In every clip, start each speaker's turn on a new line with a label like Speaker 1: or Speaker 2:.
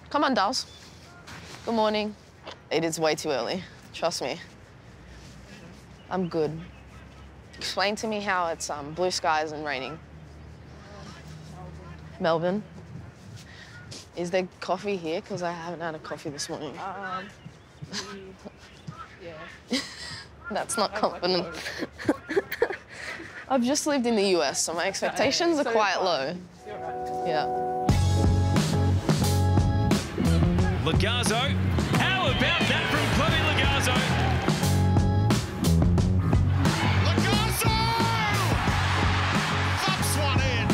Speaker 1: Come on, dolls. Good morning. It is way too early, trust me. I'm good. Explain to me how it's blue skies and raining. Melbourne. Is there coffee here? Because I haven't had a coffee this morning.
Speaker 2: Yeah.
Speaker 1: That's not confident. I've just lived in the US, so my expectations are quite low. Yeah.
Speaker 3: Logarzo. How about that from Chloe Logarzo?
Speaker 4: Logarzo! Thumps one in.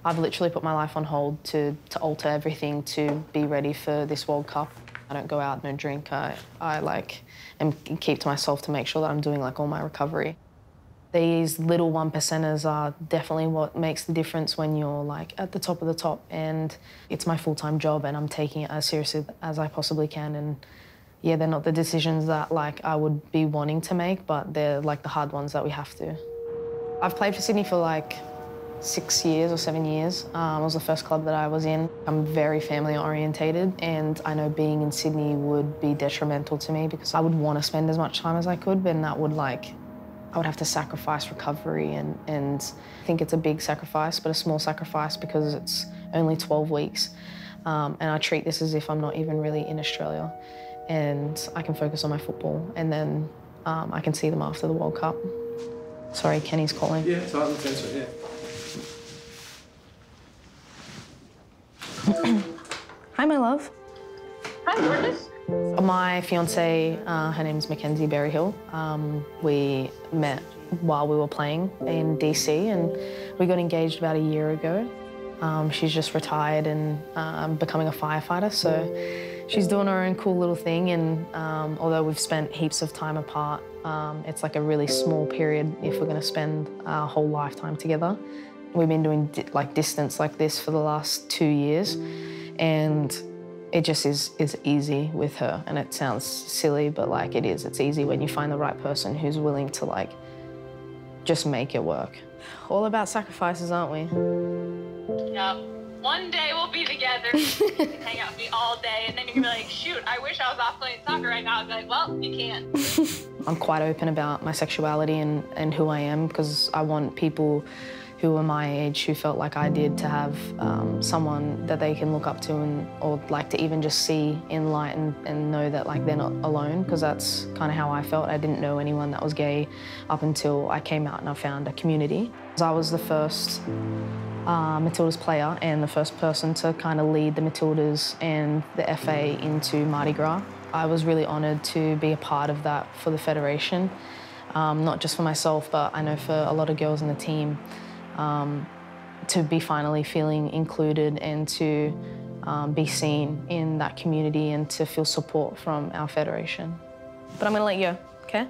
Speaker 1: I've literally put my life on hold to alter everything to be ready for this World Cup. I don't go out, no drink. I keep to myself to make sure that I'm doing like all my recovery. These little 1%ers are definitely what makes the difference when you're like at the top of the top, and it's my full-time job and I'm taking it as seriously as I possibly can. And yeah, they're not the decisions that like I would be wanting to make, but they're like the hard ones that we have to. I've played for Sydney for like 6 years or 7 years. It was the first club that I was in. I'm very family orientated, and I know being in Sydney would be detrimental to me because I would want to spend as much time as I could, but that would I would have to sacrifice recovery, and I think it's a big sacrifice, but a small sacrifice because it's only 12 weeks. And I treat this as if I'm not even really in Australia, and I can focus on my football, and then I can see them after the World Cup. Sorry, Kenny's calling.
Speaker 5: Yeah, it's all right, yeah.
Speaker 1: Hi, my love.
Speaker 2: Hi, gorgeous.
Speaker 1: My fiancée, her name's Mackenzie Berryhill. We met while we were playing in DC, and we got engaged about a year ago. She's just retired and becoming a firefighter, so she's doing her own cool little thing. And although we've spent heaps of time apart, it's like a really small period if we're going to spend our whole lifetime together. We've been doing distance like this for the last 2 years, and it just is easy with her. And it sounds silly, but like it is. It's easy when you find the right person who's willing to like just make it work. All about sacrifices, aren't we?
Speaker 2: Yep. One day we'll be together. You can hang out with me all day, and then you can be like, shoot, I wish I was off playing soccer right now. I'd be like, well, you can't.
Speaker 1: I'm quite open about my sexuality and who I am, because I want people who are my age, who felt like I did, to have someone that they can look up to, or like to even just see in light and know that like they're not alone, because that's kind of how I felt. I didn't know anyone that was gay up until I came out and I found a community. I was the first Matildas player and the first person to kind of lead the Matildas and the FA into Mardi Gras. I was really honoured to be a part of that for the Federation, not just for myself, but I know for a lot of girls in the team. To be finally feeling included and to be seen in that community and to feel support from our federation. But I'm gonna let you go, okay?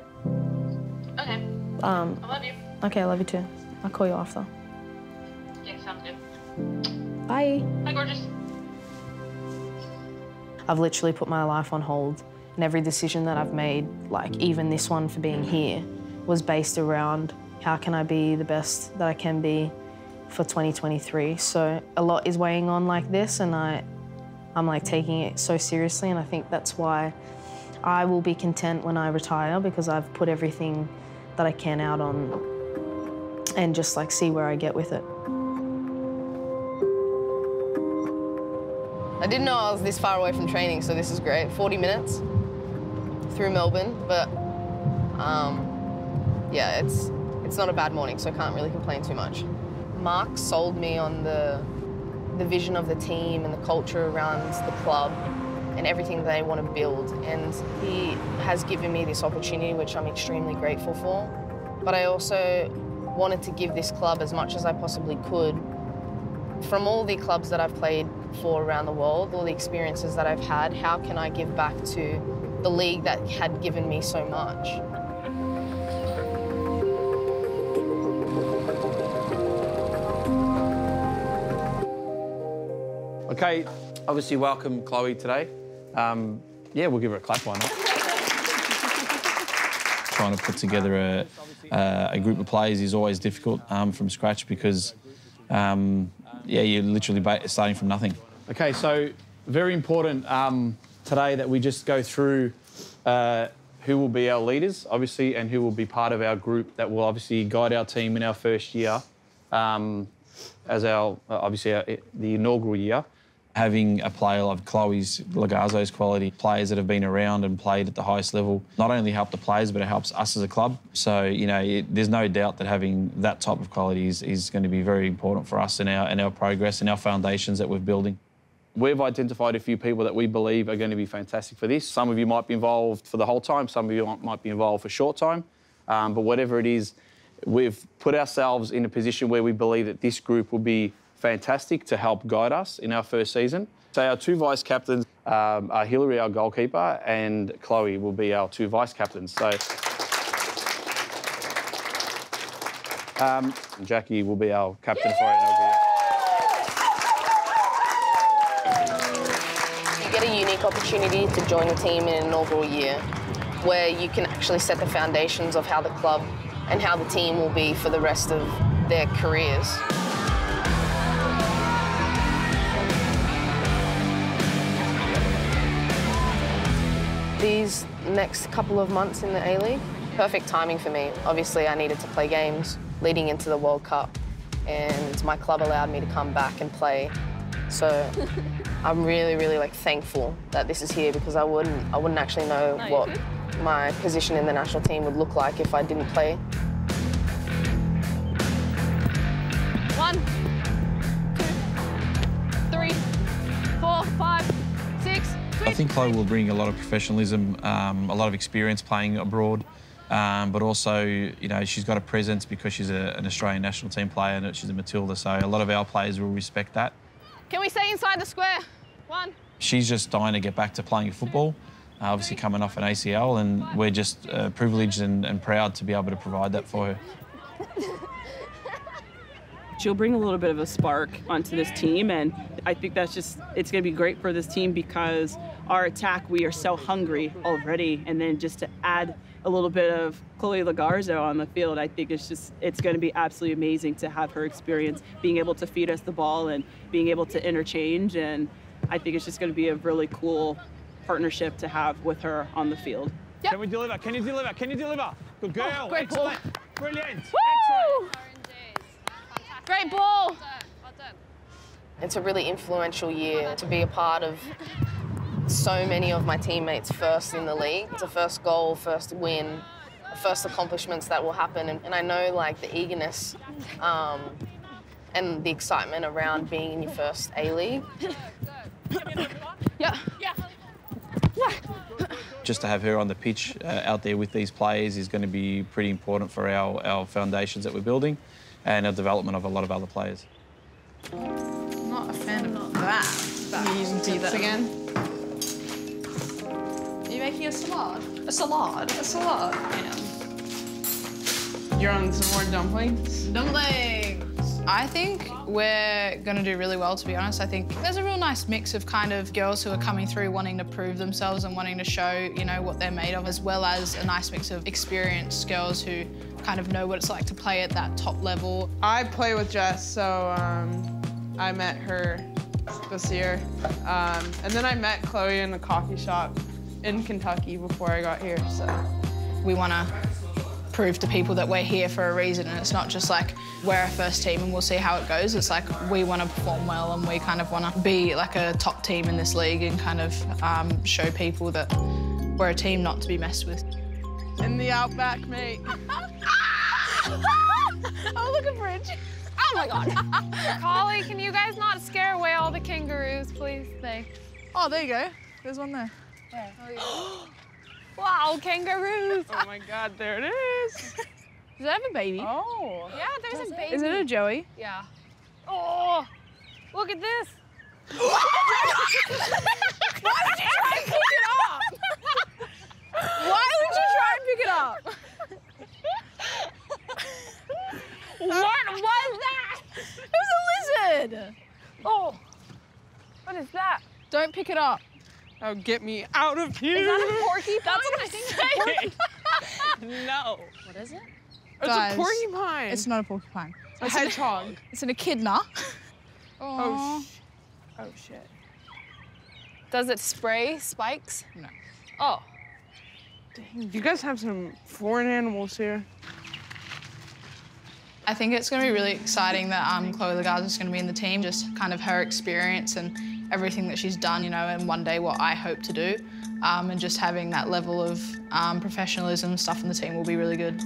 Speaker 2: Okay. I love you.
Speaker 1: Okay, I love you too. I'll call you after.
Speaker 2: Yeah, sounds good.
Speaker 1: Bye.
Speaker 2: Hi, gorgeous.
Speaker 1: I've literally put my life on hold, and every decision that I've made, like even this one for being here, was based around how can I be the best that I can be for 2023. So a lot is weighing on like this, and I'm like taking it so seriously, and I think that's why I will be content when I retire, because I've put everything that I can out on and just like see where I get with it. I didn't know I was this far away from training, so this is great. 40 minutes through Melbourne, but yeah, it's not a bad morning, so I can't really complain too much. Mark sold me on the vision of the team and the culture around the club and everything they want to build, and he has given me this opportunity, which I'm extremely grateful for. But I also wanted to give this club as much as I possibly could. From all the clubs that I've played for around the world, all the experiences that I've had, how can I give back to the league that had given me so much?
Speaker 5: Okay, obviously welcome Chloe today. Yeah, we'll give her a clap, why not? Trying to put together a group of players is always difficult from scratch because, yeah, you're literally starting from nothing. Okay, so very important today that we just go through who will be our leaders, obviously, and who will be part of our group that will obviously guide our team in our first year as our, obviously, the inaugural year. Having a player like Chloe Logarzo's quality, players that have been around and played at the highest level, not only help the players, but it helps us as a club. So, you know, there's no doubt that having that type of quality is going to be very important for us in our progress and our foundations that we're building. We've identified a few people that we believe are going to be fantastic for this. Some of you might be involved for the whole time, some of you might be involved for a short time, but whatever it is, we've put ourselves in a position where we believe that this group will be fantastic to help guide us in our first season. So our two vice-captains are Hillary, our goalkeeper, and Chloe will be our two vice-captains. So Jackie will be our captain for our inaugural year.
Speaker 1: You get a unique opportunity to join the team in an inaugural year where you can actually set the foundations of how the club and how the team will be for the rest of their careers. These next couple of months in the A-League, perfect timing for me. Obviously, I needed to play games leading into the World Cup, and my club allowed me to come back and play. So I'm really, really thankful that this is here because I wouldn't actually know what my position in the national team would look like if I didn't play.
Speaker 6: 1, 2, 3, 4, 5, 6.
Speaker 5: I think Chloe will bring a lot of professionalism, a lot of experience playing abroad, but also, you know, she's got a presence because she's an Australian national team player and she's a Matilda, so a lot of our players will respect that.
Speaker 6: Can we stay inside the square? 1.
Speaker 5: She's just dying to get back to playing football, obviously coming off an ACL, and we're just privileged and proud to be able to provide that for her.
Speaker 7: She'll bring a little bit of a spark onto this team, and I think it's going to be great for this team because our attack, we are so hungry already, and then just to add a little bit of Chloe Logarzo on the field, I think it's going to be absolutely amazing to have her experience, being able to feed us the ball and being able to interchange, and I think it's just going to be a really cool partnership to have with her on the field.
Speaker 6: Yep.
Speaker 3: Can we deliver? Can you deliver? Can you deliver? Good girl.
Speaker 6: Oh, great ball.
Speaker 3: Excellent. Brilliant.
Speaker 6: Woo!
Speaker 3: Excellent.
Speaker 6: Great ball.
Speaker 1: It's a really influential year to be a part of so many of my teammates first in the league. It's a first goal, first win, first accomplishments that will happen. And I know the eagerness and the excitement around being in your first A-League.
Speaker 6: Yeah.
Speaker 5: Just to have her on the pitch out there with these players is going to be pretty important for our foundations that we're building and our development of a lot of other players.
Speaker 8: I'm not a fan of that. You're using tips again? Are you making a salad? A salad? A salad. Yeah. You're on some more dumplings? Dumplings! I think we're going to do really well, to be honest. I think there's a real nice mix of kind of girls who are coming through wanting to prove themselves and wanting to show, you know, what they're made of, as well as a nice mix of experienced girls who kind of know what it's like to play at that top level.
Speaker 9: I play with Jess, so I met her this year. And then I met Chloe in the coffee shop in Kentucky before I got here, so.
Speaker 8: We want to prove to people that we're here for a reason, and it's not just like we're a first team and we'll see how it goes. It's like we want to perform well and we kind of want to be like a top team in this league and kind of show people that we're a team not to be messed with.
Speaker 9: In the outback, mate.
Speaker 6: Oh, look at Bridge. Oh my God. Collie, can you guys not scare away all the kangaroos, please? Thanks.
Speaker 9: Oh, there you go. There's one there.
Speaker 6: Where? Oh, yeah. Wow, kangaroos.
Speaker 9: Oh my God, there it is.
Speaker 6: Does it have a baby?
Speaker 9: Oh.
Speaker 6: Yeah, there's a baby.
Speaker 9: Is it a Joey?
Speaker 6: Yeah. Oh, look at this.
Speaker 9: Why would you try and pick it up? Why would you try and pick it up?
Speaker 6: What was that?
Speaker 9: It was a lizard.
Speaker 6: Oh. What is that?
Speaker 8: Don't pick it up.
Speaker 9: Oh, get me out of here.
Speaker 6: Is that a porcupine?
Speaker 8: That's what I'm saying.
Speaker 9: No.
Speaker 6: What is it?
Speaker 9: It's
Speaker 8: Guys,
Speaker 9: a porcupine.
Speaker 8: It's not a porcupine.
Speaker 9: a hedgehog.
Speaker 8: It's an echidna.
Speaker 9: Oh shit.
Speaker 6: Does it spray spikes?
Speaker 8: No.
Speaker 6: Oh.
Speaker 9: Dang, you guys have some foreign animals here.
Speaker 8: I think it's going to be really exciting that Chloe Logarzo is going to be in the team, just kind of her experience and everything that she's done, you know, and one day what I hope to do. And just having that level of professionalism stuff in the team will be really good.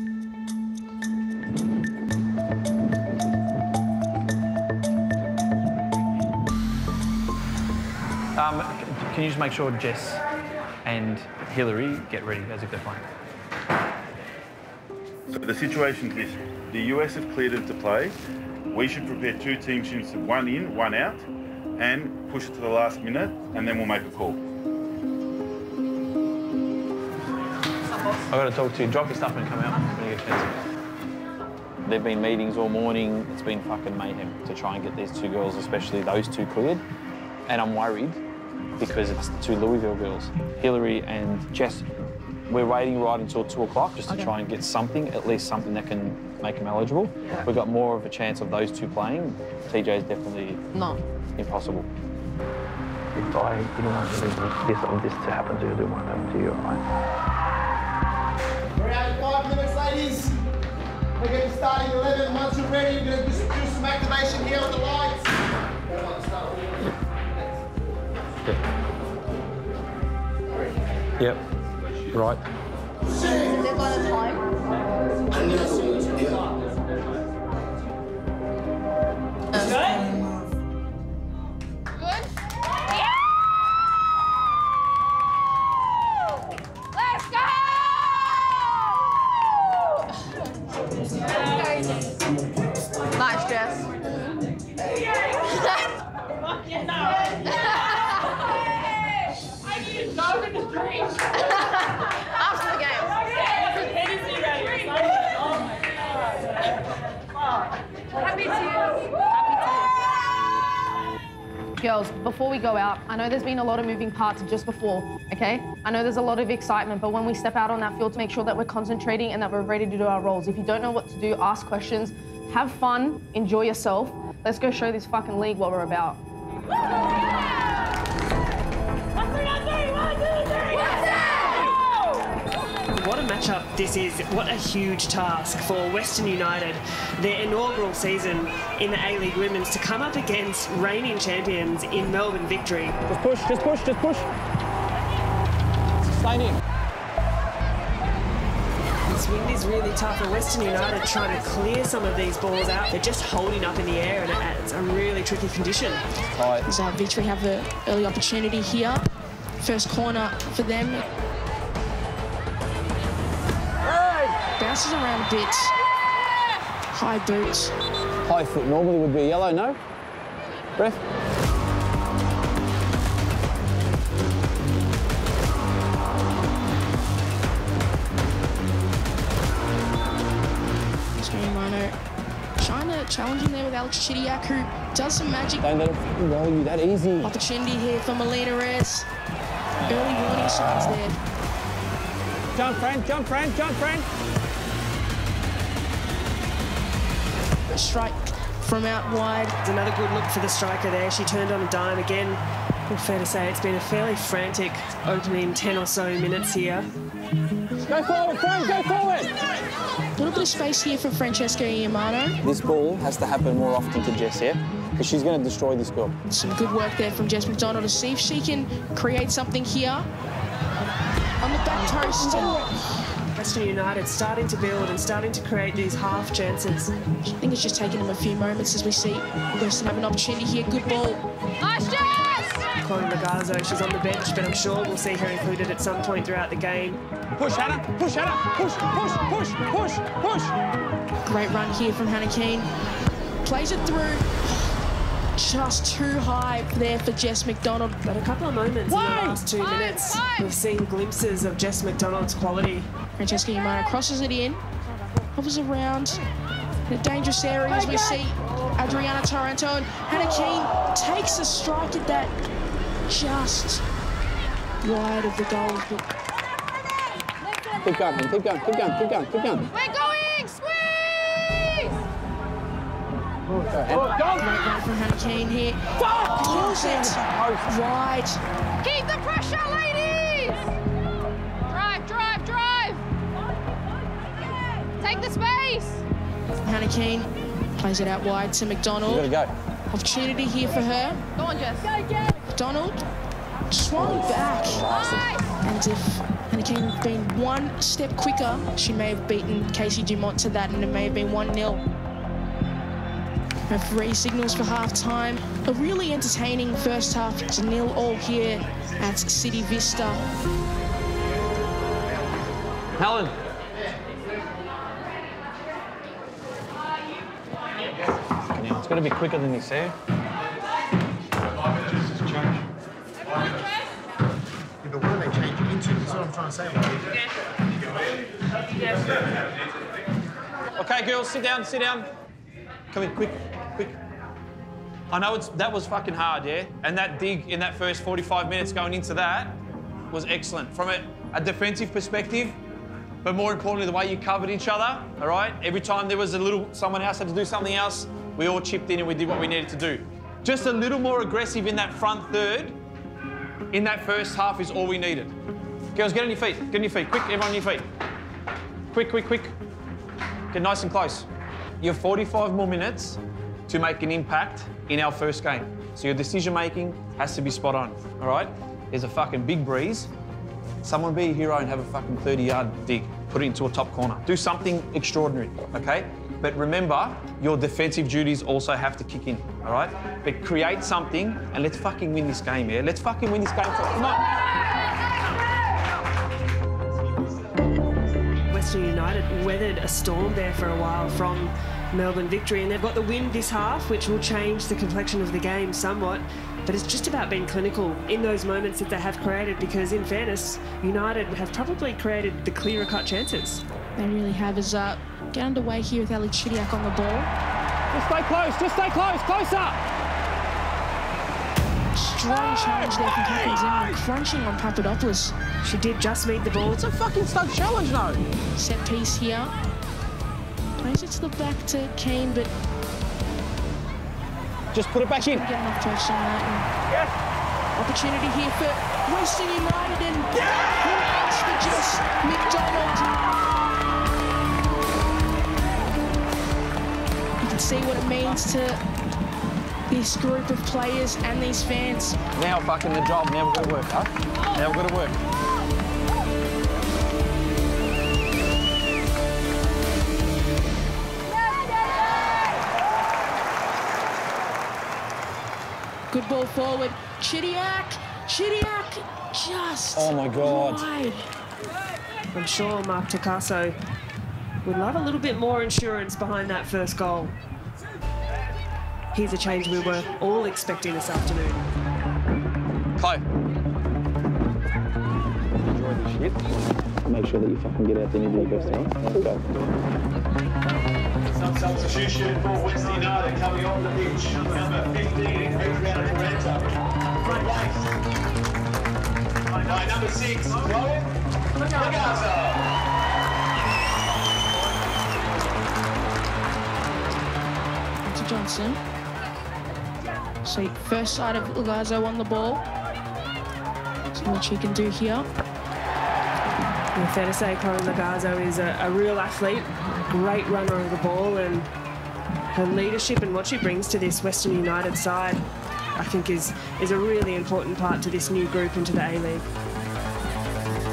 Speaker 10: Can you just make sure Jess and Hillary get ready as if they're playing?
Speaker 11: So the situation's this. The US have cleared it to play. We should prepare 2 team sheets, 1 in, 1 out, and push it to the last minute, and then we'll make a call.
Speaker 10: I've got to talk to you. Drop your stuff and come out when you get a chance.
Speaker 5: There've been meetings all morning. It's been fucking mayhem to try and get these 2 girls, especially those 2, cleared. And I'm worried because it's the 2 Louisville girls, Hillary and Jess. We're waiting right until 2 o'clock just to try and get something, at least something that can make them eligible. Yeah. We've got more of a chance of those 2 playing. TJ is definitely impossible.
Speaker 10: If I didn't want this to happen to you, I didn't want it to happen to you, all right?
Speaker 12: We're out in 5 minutes, ladies. We're going to start in 11. Once you're ready, you're going to just do some activation here with the lights.
Speaker 10: Yep. Right.
Speaker 12: Is it by the time?
Speaker 6: Good? Yeah! Let's go!
Speaker 1: Nice, Jess.
Speaker 6: After the game. Happy to.
Speaker 1: Girls, before we go out, I know there's been a lot of moving parts just before, okay? I know there's a lot of excitement, but when we step out on that field, to make sure that we're concentrating and that we're ready to do our roles. If you don't know what to do, ask questions, have fun, enjoy yourself. Let's go show this fucking league what we're about.
Speaker 13: What a matchup this is. What a huge task for Western United, their inaugural season in the A-League Women's, to come up against reigning champions in Melbourne Victory.
Speaker 10: Just push, just push, just push. Stay in.
Speaker 13: This wind is really tough, and Western United trying to clear some of these balls out. They're just holding up in the air, and it's a really tricky condition.
Speaker 14: Does Victory have the early opportunity here? First corner for them. Bounces around a bit. High boots.
Speaker 10: High foot normally would be yellow, no? Breath.
Speaker 14: Trying to challenge him there with Alex Chidiak, who does some magic.
Speaker 10: Don't let it roll you that easy.
Speaker 14: Opportunity here for Melina Reyes. Early warning signs there.
Speaker 3: Jump, friend, jump, friend, jump, friend.
Speaker 14: A strike from out wide.
Speaker 13: It's another good look for the striker there. She turned on a dime again. Well, fair to say it's been a fairly frantic opening 10 or so minutes here.
Speaker 10: Go forward, friend, go forward!
Speaker 14: A little bit of space here for Francesca Iamano.
Speaker 5: This ball has to happen more often to Jess here, because she's going to destroy this girl.
Speaker 14: Some good work there from Jess McDonald to see if she can create something here. On the back toast.
Speaker 13: Western United starting to build and starting to create these half chances.
Speaker 14: I think it's just taken them a few moments as we see Western have an opportunity here. Good ball.
Speaker 6: Nice, Jess!
Speaker 13: Chloe Logarzo, she's on the bench, but I'm sure we'll see her included at some point throughout the game.
Speaker 3: Push, Hannah, push, Hannah, push, push, push, push, push.
Speaker 14: Great run here from Hannah Keane. Plays it through. Just too high there for Jess McDonald.
Speaker 13: But a couple of moments in the last 2 minutes, we've seen glimpses of Jess McDonald's quality.
Speaker 14: Francesca Iamano crosses it in, hovers around. The dangerous areas we see Adriana Taranto and Hannah Keane takes a strike at that just wide of the goal.
Speaker 3: Keep going, keep going, keep going, keep going, keep going.
Speaker 6: We're going! Squeeze!
Speaker 14: Great run from Hannah Keane here. Pulls it wide.
Speaker 6: Keep the pressure, ladies! Drive, drive, drive! Take the space!
Speaker 14: Hannah Keane plays it out wide to McDonald.
Speaker 3: You gotta go.
Speaker 14: Opportunity here for her.
Speaker 6: Go on, Jess. Go,
Speaker 14: McDonald swung back. And if Hannah Keane had been one step quicker, she may have beaten Casey Dumont to that, and it may have been 1-0. Referee signals for half-time. A really entertaining first half. It's 0 all here at City Vista.
Speaker 10: Helen. It's got to be quicker than you say.
Speaker 12: But what are they changing into? That's what I'm trying to say.
Speaker 5: Okay, girls, sit down, sit down. Come in, quick, quick. I know that was fucking hard, yeah? And that dig in that first 45 minutes going into that was excellent. From a defensive perspective, but more importantly, the way you covered each other, all right? Every time there was someone else had to do something else, we all chipped in and we did what we needed to do. Just a little more aggressive in that front third in that first half is all we needed. Girls, get on your feet. Get on your feet. Quick, everyone on your feet. Quick, quick, quick. Get nice and close. You have 45 more minutes to make an impact in our first game. So your decision-making has to be spot on, all right? There's a fucking big breeze. Someone be a hero and have a fucking 30-yard dig. Put it into a top corner. Do something extraordinary, okay? But remember, your defensive duties also have to kick in, all right? But create something and let's fucking win this game, yeah? Let's fucking win this game. Come on.
Speaker 13: Western United weathered a storm there for a while from Melbourne Victory, and they've got the win this half, which will change the complexion of the game somewhat. But it's just about being clinical in those moments that they have created, because in fairness, United have probably created the clearer cut chances.
Speaker 14: They really have. As get underway here with Alex Chidiac on the ball.
Speaker 3: Just stay close, just stay close, closer.
Speaker 14: Strong challenge there from Catherine Zimmerman, crunching on Papadopoulos.
Speaker 13: She did just meet the ball.
Speaker 3: It's a fucking stud challenge, though.
Speaker 14: Set piece here. Plays it to the back to Keane, but
Speaker 3: just put it back in.
Speaker 14: Get enough to action that. Opportunity here for Western United, and who else but just McDonald. You can see what it means to this group of players and these fans.
Speaker 5: Now fucking the job. Now we've got to work, huh? Now we've got to work.
Speaker 14: Good ball forward. Chidiac just
Speaker 5: oh my God.
Speaker 14: wide.
Speaker 13: I'm sure Mark Picasso would love a little bit more insurance behind that first goal. Here's a change we were all expecting this afternoon.
Speaker 5: Chloe.
Speaker 3: Enjoy the shit. Make sure that you fucking get out there and do your best, right? Let's go.
Speaker 12: Substitution for Western United coming off the pitch. Number 15, Adriana Taranto. Front base. By number 6, Chloe Logarzo.
Speaker 14: To Johnson. So first sight of Logarzo on the ball. See what she can do here.
Speaker 13: Yeah, fair to say, Chloe Logarzo is a real athlete, great runner of the ball, and her leadership and what she brings to this Western United side, I think is a really important part to this new group into the A-League.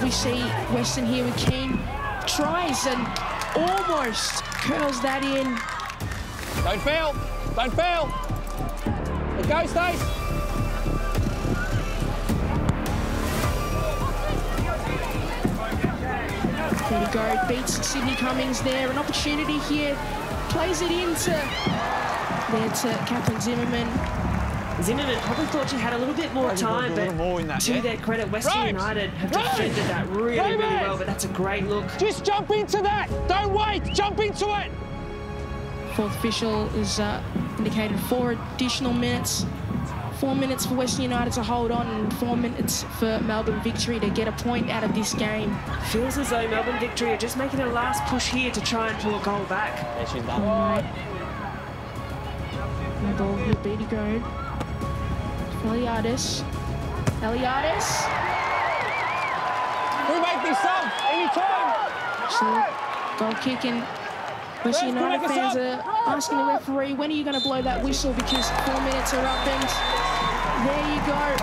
Speaker 14: We see Western here with Keane, tries and almost curls that in.
Speaker 3: Don't fail, don't fail. Let's go, Stace.
Speaker 14: There we go, beats Sydney Cummings there. An opportunity here, plays it into there to Catherine Zimmerman.
Speaker 13: Zimmerman probably thought she had a little bit more time, but to their credit, Western United have defended that really well, but that's a great look.
Speaker 3: Just jump into that, don't wait, jump into it.
Speaker 14: Fourth official has indicated 4 additional minutes. 4 minutes for Western United to hold on and 4 minutes for Melbourne Victory to get a point out of this game.
Speaker 13: Feels as though Melbourne Victory are just making a last push here to try and pull a goal back.
Speaker 10: Yeah, she's done.
Speaker 14: No ball here, Beatty Grove. Eliadis.
Speaker 3: We make this sub anytime.
Speaker 14: So, goal kick, and Western United fans are asking the referee, when are you going to blow that whistle, because 4 minutes are up, and there you go.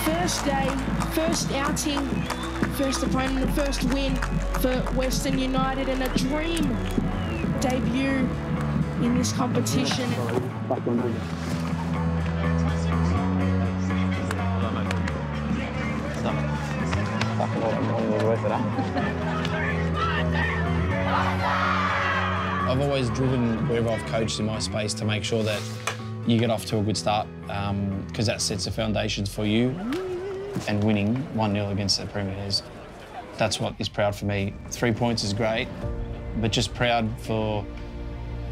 Speaker 14: First day, first outing, first opponent, and first win for Western United, and a dream debut in this competition.
Speaker 15: I've always driven wherever I've coached in my space to make sure that you get off to a good start, because that sets the foundations for you, and winning 1-0 against the Premiers. That's what is proud for me. 3 points is great, but just proud for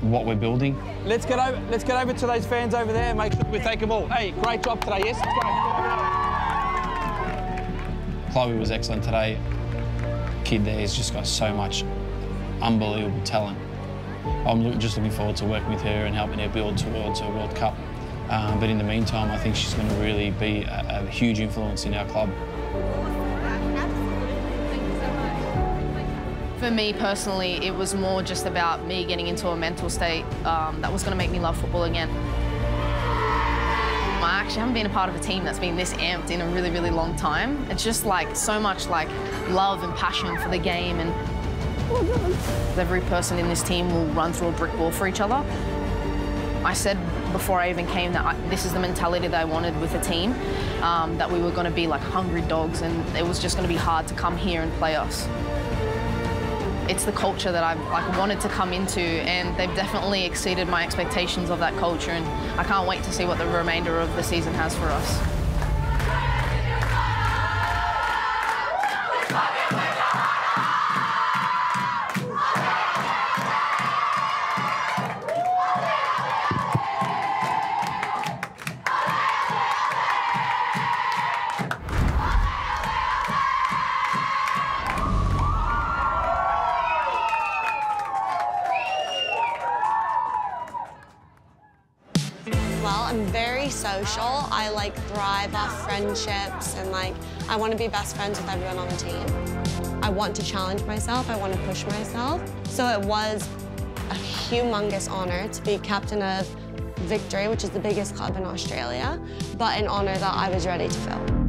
Speaker 15: what we're building.
Speaker 3: Let's get over to those fans over there and make sure we thank them all. Hey, great job today, yes? Let's go.
Speaker 15: Chloe was excellent today. Kid there has just got so much unbelievable talent. I'm just looking forward to working with her and helping her build towards a World Cup. But in the meantime, I think she's going to really be a huge influence in our club.
Speaker 1: For me personally, it was more just about me getting into a mental state that was going to make me love football again. I actually haven't been a part of a team that's been this amped in a really, really long time. It's just like so much like love and passion for the game, and every person in this team will run through a brick wall for each other. I said before I even came that this is the mentality that I wanted with the team, that we were going to be like hungry dogs, and it was just going to be hard to come here and play us. It's the culture that I've wanted to come into, and they've definitely exceeded my expectations of that culture, and I can't wait to see what the remainder of the season has for us.
Speaker 16: Well, I'm very social. I thrive off friendships, and I want to be best friends with everyone on the team. I want to challenge myself. I want to push myself. So it was a humongous honor to be captain of Victory, which is the biggest club in Australia, but an honor that I was ready to fill.